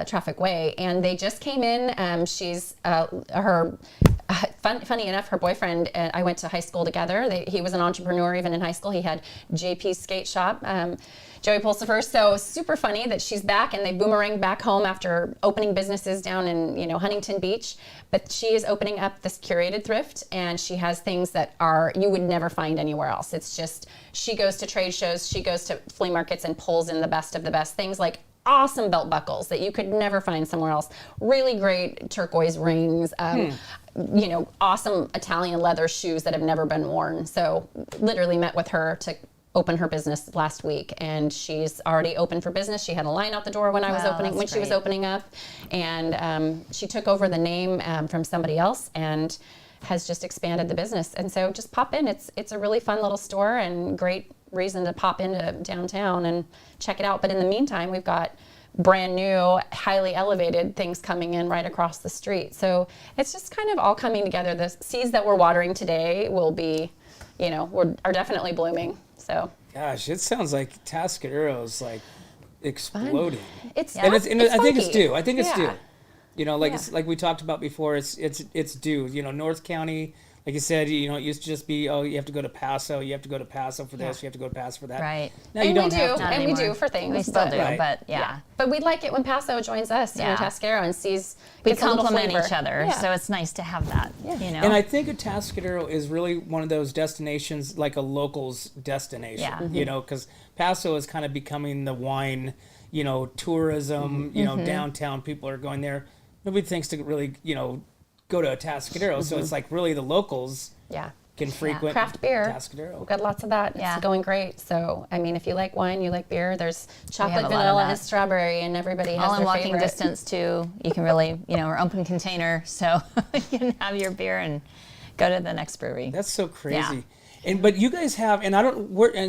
Traffic Way, and they just came in. She's funny enough, her boyfriend and I went to high school together. He was an entrepreneur even in high school. He had JP's Skate Shop. Joey Pulsifer. So super funny that she's back, and they boomerang back home after opening businesses down in Huntington Beach. But she is opening up this curated thrift, and she has things that you would never find anywhere else. It's just, she goes to trade shows, she goes to flea markets and pulls in the best of the best things, like awesome belt buckles that you could never find somewhere else. Really great turquoise rings. Awesome Italian leather shoes that have never been worn. So literally met with her to open her business last week, and she's already open for business. She had a line out the door when she was opening up, and she took over the name from somebody else and has just expanded the business. And so just pop in. It's a really fun little store and great reason to pop into downtown and check it out. But in the meantime, we've got brand new, highly elevated things coming in right across the street. So it's just kind of all coming together. The seeds that we're watering today will be, are definitely blooming. So, gosh, it sounds like Atascadero's like exploding. It's I think it's funky. due. I think it's due. It's like we talked about before. It's due. North County, like you said, it used to just be, you have to go to Paso. You have to go to Paso for this. You have to go to Paso for that. Right. Now you don't have to. And we do for things. We still do, Right. but yeah. But we like it when Paso joins us in Atascadero and We gets a little complement flavor. each other, Yeah. so it's nice to have that. And I think Atascadero is really one of those destinations, like a locals destination. Yeah. Because Paso is kind of becoming the wine, tourism, downtown. People are going there. Nobody thinks to really, go to Atascadero. So it's like really the locals can frequent Craft beer. Atascadero. We've got lots of that. Yeah. It's going great. So, I mean, if you like wine, you like beer, there's chocolate, a lot of vanilla, that. and strawberry, and everybody has all in their walking favorite. distance too. You can really, we're open container, so you can have your beer and go to the next brewery. That's so crazy. Yeah. But you guys have,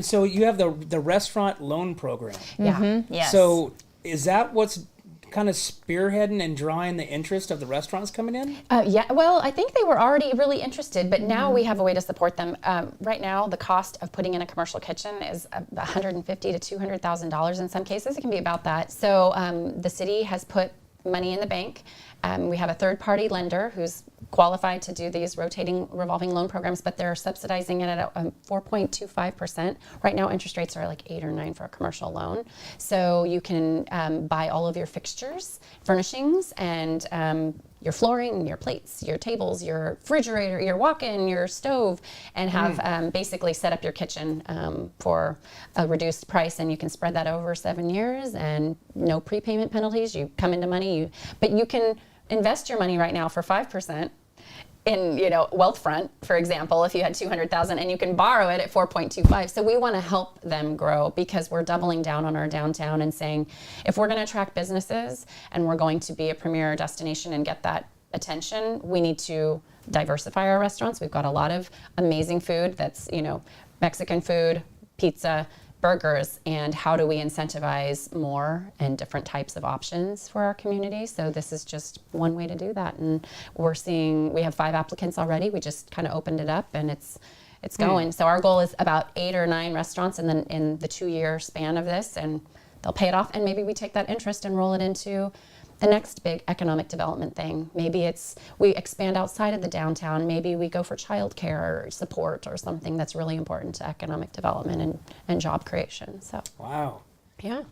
so you have the restaurant loan program. Yeah. Mm-hmm. Yes. So is that what's kind of spearheading and drawing the interest of the restaurants coming in? Well, I think they were already really interested, but now we have a way to support them. Right now, the cost of putting in a commercial kitchen is $150,000 to $200,000 in some cases. It can be about that. So the city has put money in the bank. We have a third-party lender who's qualified to do these rotating revolving loan programs, but they're subsidizing it at 4.25%. Right now, interest rates are like 8 or 9 for a commercial loan. So you can buy all of your fixtures, furnishings, and your flooring, your plates, your tables, your refrigerator, your walk-in, your stove, and have basically set up your kitchen for a reduced price. And you can spread that over 7 years and no prepayment penalties. You come into money, but you can invest your money right now for 5% in, Wealthfront, for example, if you had 200,000, and you can borrow it at 4.25. So we want to help them grow because we're doubling down on our downtown and saying, if we're going to attract businesses and we're going to be a premier destination and get that attention, we need to diversify our restaurants. We've got a lot of amazing food that's, Mexican food, pizza, burgers, and how do we incentivize more and different types of options for our community. So this is just one way to do that. And we have 5 applicants already. We just kind of opened it up and it's going. So our goal is about 8 or 9 restaurants in the 2-year span of this, and they'll pay it off. And maybe we take that interest and roll it into the next big economic development thing. Maybe we expand outside of the downtown. Maybe we go for childcare or support or something that's really important to economic development and job creation. So Wow. yeah.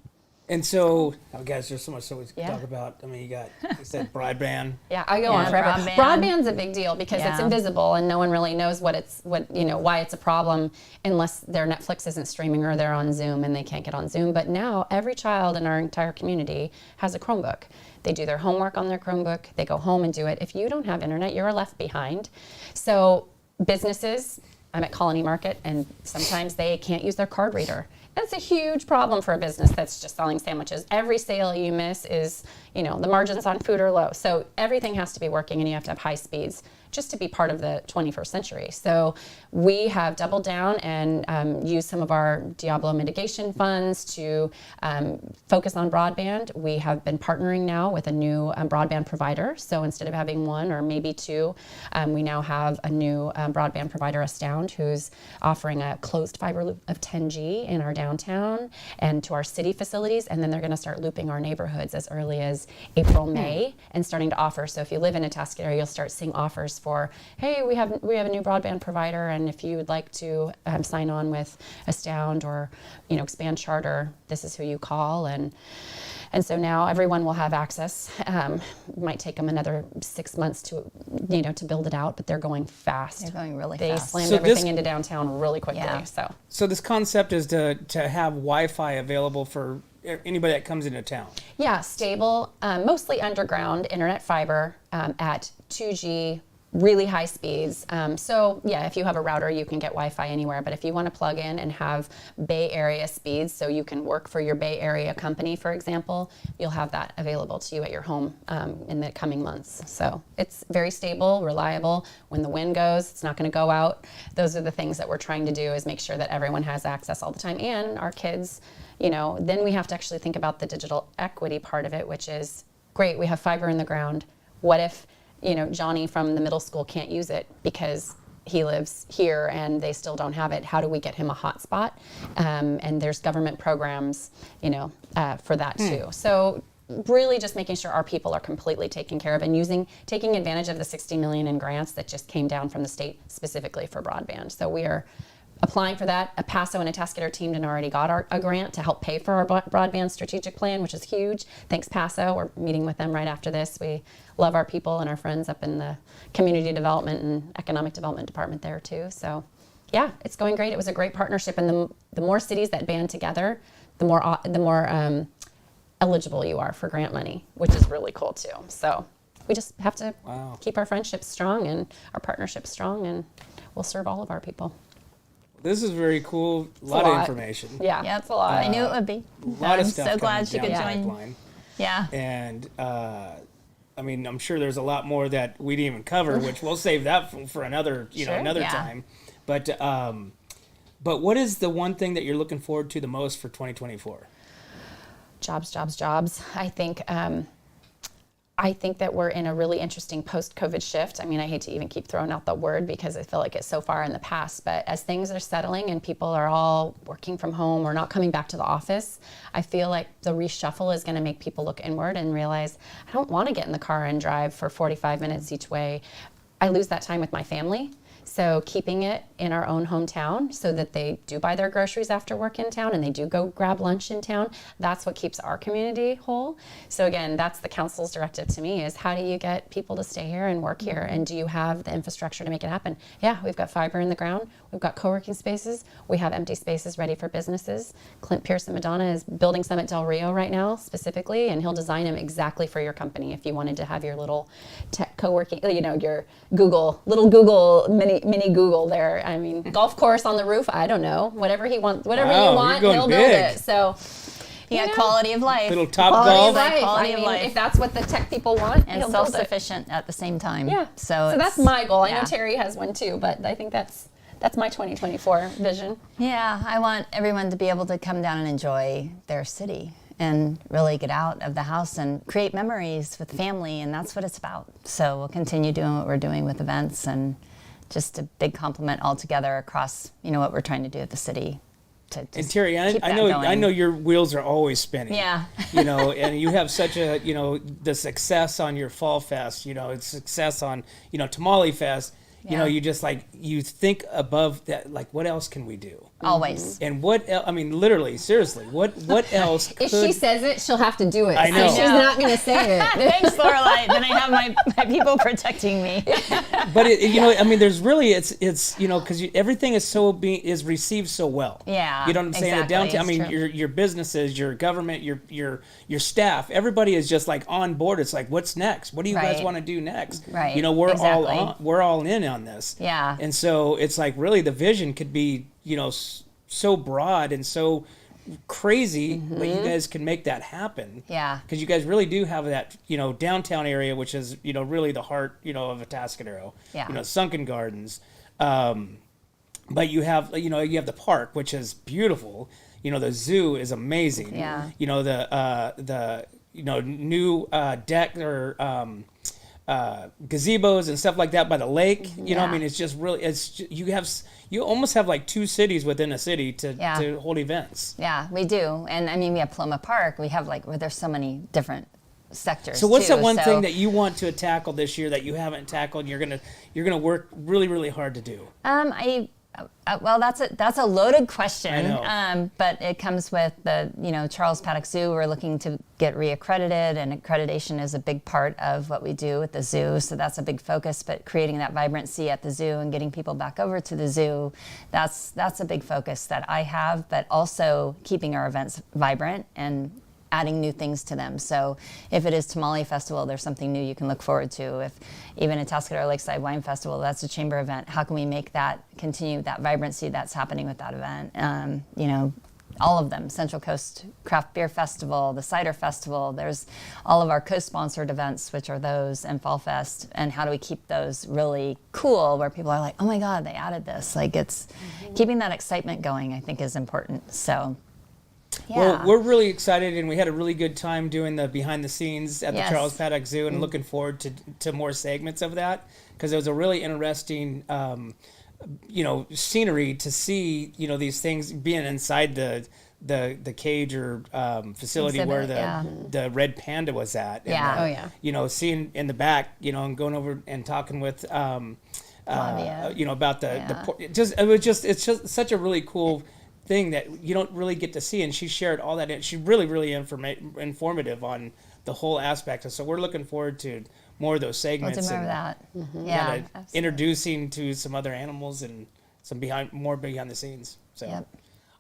And so, guys, there's so much we can Yeah. talk about. I mean, you said broadband. Yeah, I go on forever. Broadband's a big deal because it's invisible and no one really knows why it's a problem unless their Netflix isn't streaming or they're on Zoom and they can't get on Zoom. But now every child in our entire community has a Chromebook. They do their homework on their Chromebook. They go home and do it. If you don't have internet, you're left behind. So businesses, I'm at Colony Market, and sometimes they can't use their card reader. That's a huge problem for a business that's just selling sandwiches. Every sale you miss is, the margins on food are low. So everything has to be working and you have to have high speeds just to be part of the 21st century. So we have doubled down and used some of our Diablo mitigation funds to focus on broadband. We have been partnering now with a new broadband provider. So instead of having 1 or maybe 2, we now have a new broadband provider, Astound, who's offering a closed fiber loop of 10G in our downtown and to our city facilities. And then they're going to start looping our neighborhoods as early as April, May, and starting to offer. So if you live in Atascadero, you'll start seeing offers for, hey, we have a new broadband provider, and if you would like to sign on with Astound or expand Charter, this is who you call. And so now everyone will have access. It might take them another 6 months to build it out, but they're going fast. They're going really They fast. slammed everything into downtown really quickly. Yeah. So this concept is to have Wi-Fi available for anybody that comes into town. yeah, stable, mostly underground internet fiber at 2G. Really high speeds. So yeah, if you have a router, you can get Wi-Fi anywhere. But if you want to plug in and have Bay Area speeds, so you can work for your Bay Area company, for example, you'll have that available to you at your home in the coming months. So it's very stable, reliable. When the wind goes, it's not going to go out. Those are the things that we're trying to do, is make sure that everyone has access all the time. And our kids, then we have to actually think about the digital equity part of it, which is, great, we have fiber in the ground. What if Johnny from the middle school can't use it because he lives here and they still don't have it? How do we get him a hotspot? And there's government programs, for that too. So really just making sure our people are completely taken care of and taking advantage of the $60 million in grants that just came down from the state specifically for broadband. So we are applying for that. A Paso and Atascadero teamed and already got a grant to help pay for our broadband strategic plan, which is huge. Thanks, Paso. We're meeting with them right after this. We love our people and our friends up in the community development and economic development department there too. So yeah, it's going great. It was a great partnership, and the more cities that band together, the more eligible you are for grant money, which is really cool too. So we just have to keep our friendships strong and our partnerships strong, and we'll serve all of our people. This is very cool. A lot of information. Yeah, it's a lot. I knew it would be. A lot of I'm stuff so glad coming she down could the join. pipeline. Yeah. And I'm sure there's a lot more that we didn't even cover, which we'll save that for another, another time. But what is the one thing that you're looking forward to the most for 2024? Jobs. I think that we're in a really interesting post-COVID shift. I mean, I hate to even keep throwing out the word because I feel like it's so far in the past, but as things are settling and people are all working from home or not coming back to the office, I feel like the reshuffle is going to make people look inward and realize, I don't want to get in the car and drive for 45 minutes each way. I lose that time with my family. So keeping it in our own hometown so that they do buy their groceries after work in town and they do go grab lunch in town, that's what keeps our community whole. So again, that's the council's directive to me, is how do you get people to stay here and work here? And do you have the infrastructure to make it happen? Yeah, we've got fiber in the ground. We've got co-working spaces. We have empty spaces ready for businesses. Clint Pearson Madonna is building some at Del Rio right now specifically, and he'll design them exactly for your company if you wanted to have your little tech co-working, your little Google, mini Google there. I mean, golf course on the roof, I don't know. Whatever you want, he'll build it. So yeah, quality of life. Little Top Golf. Quality of life. If that's what the tech people want, and self-sufficient at the same time. Yeah. So that's my goal. I know Terry has one too, but I think that's my 2024 vision. Yeah, I want everyone to be able to come down and enjoy their city and really get out of the house and create memories with family, and that's what it's about. So we'll continue doing what we're doing with events, and just a big compliment altogether across, what we're trying to do at the city. And Terry, I know your wheels are always spinning. Yeah. And you have such a, the success on your Fall Fest, it's success on, Tamale Fest. Yeah. You just you think above that, what else can we do? Always. And what else, literally, seriously, what else If she says it, she'll have to do it. I know. So she's not going to say it. Thanks, Lorelai. Then I have my people protecting me. But there's really, it's because everything is received so well. Yeah. You know what I'm saying? Exactly. The downtown, your businesses, your government, your staff, everybody is just on board. It's what's next? What do you guys want to do next? Right. We're all in on this. Yeah. And so it's really the vision could be, so broad and so crazy, but you guys can make that happen. Yeah. Because you guys really do have that, downtown area, which is, really the heart, of Atascadero. Yeah. Sunken Gardens. But you have the park, which is beautiful. The zoo is amazing. Yeah. The new deck or gazebos and stuff like that by the lake. It's just really, you almost have two cities within a city to hold events. Yeah, we do. And we have Paloma Park. We have where there's so many different sectors. So what's that one thing that you want to tackle this year that you haven't tackled? You're gonna work really, really hard to do. Well, that's a loaded question. I know. But it comes with the Charles Paddock Zoo. We're looking to get reaccredited, and accreditation is a big part of what we do at the zoo. So that's a big focus. But creating that vibrancy at the zoo and getting people back over to the zoo, that's a big focus that I have. But also keeping our events vibrant and adding new things to them. So if it is Tamale Festival, there's something new you can look forward to. If even Atascadero Lakeside Wine Festival, that's a chamber event. How can we make that continue that vibrancy that's happening with that event? All of them, Central Coast Craft Beer Festival, the Cider Festival, there's all of our co-sponsored events, which are those, and Fall Fest, and how do we keep those really cool where people are like, oh my God, they added this. It's keeping that excitement going, I think, is important. So yeah. Well, we're really excited, and we had a really good time doing the behind the scenes at the Charles Paddock Zoo, and looking forward to more segments of that, because it was a really interesting, scenery to see, these things being inside the cage or facility Exhibit, where the red panda was at. Yeah. Seeing in the back, and going over and talking with, about it's just such a really cool thing that you don't really get to see, and she shared all that. She's really informative on the whole aspect, and so we're looking forward to more of those segments. We'll do more of that. Yeah, introducing to some other animals and some more behind the scenes. So yep.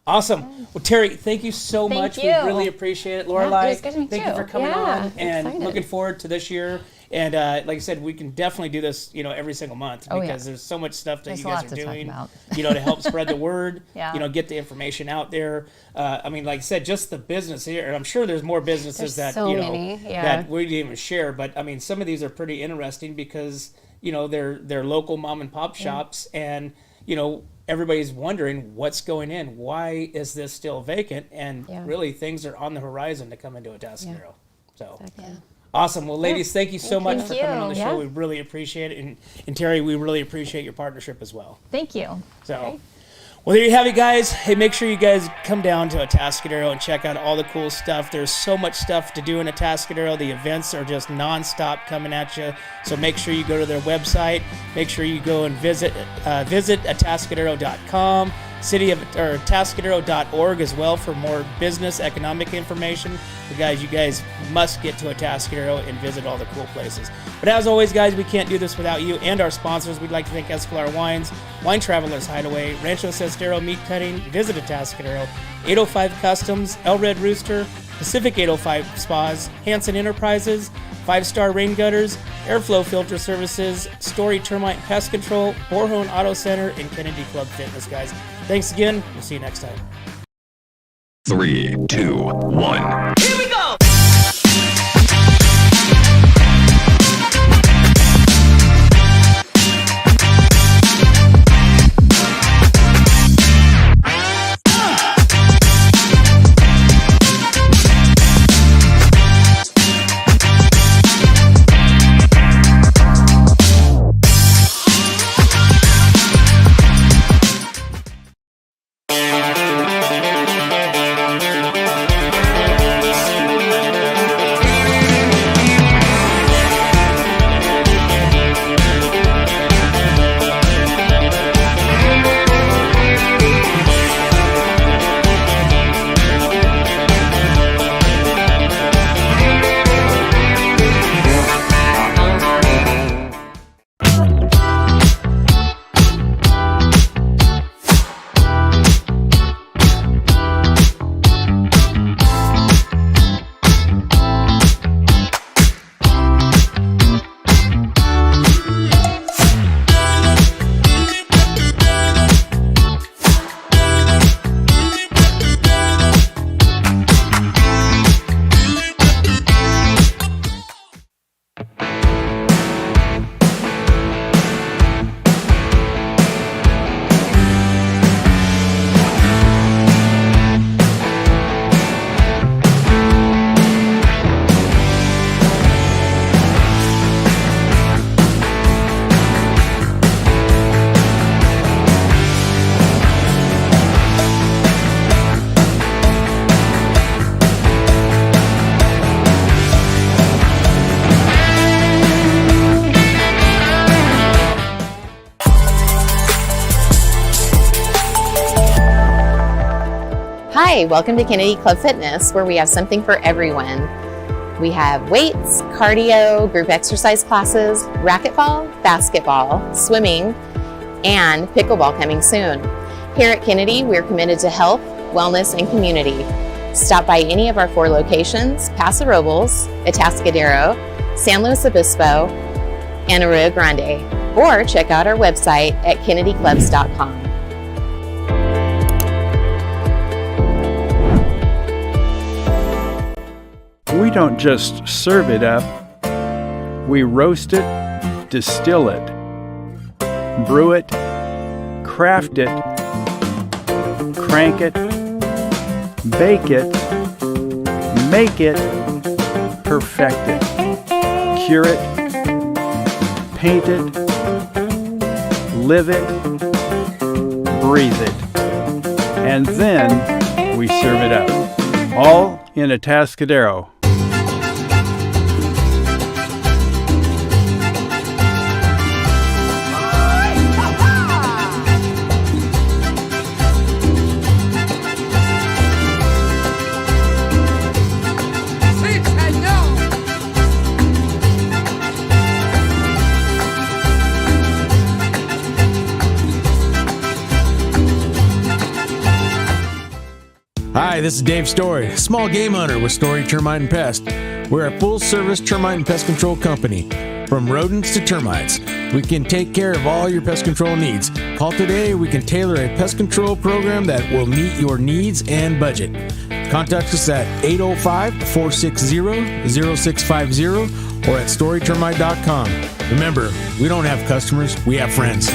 Awesome. Well, Terry, thank you so much. You. We really appreciate it. Lorelai, it was good to meet thank you. you for coming on, and excited. looking forward to this year. And like I said, we can definitely do this, every single month, because there's so much stuff that There's you guys a lot are to talk doing, about. to help spread the word, Yeah. Get the information out there. Like I said, just the business here, and I'm sure there's more businesses There's that, so many, that we didn't even share. But some of these are pretty interesting because, they're local mom and pop shops, and, everybody's wondering what's going in. Why is this still vacant? And really, things are on the horizon to come into Atascadero. So. Exactly. Awesome. Well, ladies, thank you so much for coming on the show. Yeah. We really appreciate it. And Terry, we really appreciate your partnership as well. Thank you. So, Well, there you have it, guys. Hey, make sure you guys come down to Atascadero and check out all the cool stuff. There's so much stuff to do in Atascadero. The events are just nonstop coming at you. So make sure you go to their website. Make sure you go and visit Atascadero.com, Atascadero.org as well for more business, economic information. But guys, you guys must get to Atascadero and visit all the cool places. But as always, guys, we can't do this without you and our sponsors. We'd like to thank Escalar Wines, Wine Travelers Hideaway, Rancho Sestero Meat Cutting, Visit Atascadero, 805 Customs, El Red Rooster, Pacific 805 Spas, Hanson Enterprises, 5-Star Rain Gutters, Airflow Filter Services, Story Termite and Pest Control, Borhone Auto Center, and Kennedy Club Fitness, guys. Thanks again. We'll see you next time. 3, 2, 1. Here we go! Hi, welcome to Kennedy Club Fitness, where we have something for everyone. We have weights, cardio, group exercise classes, racquetball, basketball, swimming, and pickleball coming soon. Here at Kennedy, we're committed to health, wellness, and community. Stop by any of our 4 locations: Paso Robles, Atascadero, San Luis Obispo, and Arroyo Grande, or check out our website at kennedyclubs.com. We don't just serve it up, we roast it, distill it, brew it, craft it, crank it, bake it, make it, perfect it, cure it, paint it, live it, breathe it, and then we serve it up, all in Atascadero. Hi, this is Dave Story, small game hunter with Story Termite and Pest. We're a full-service termite and pest control company. From rodents to termites, we can take care of all your pest control needs. Call today, we can tailor a pest control program that will meet your needs and budget. Contact us at 805-460-0650 or at storytermite.com. Remember, we don't have customers, we have friends.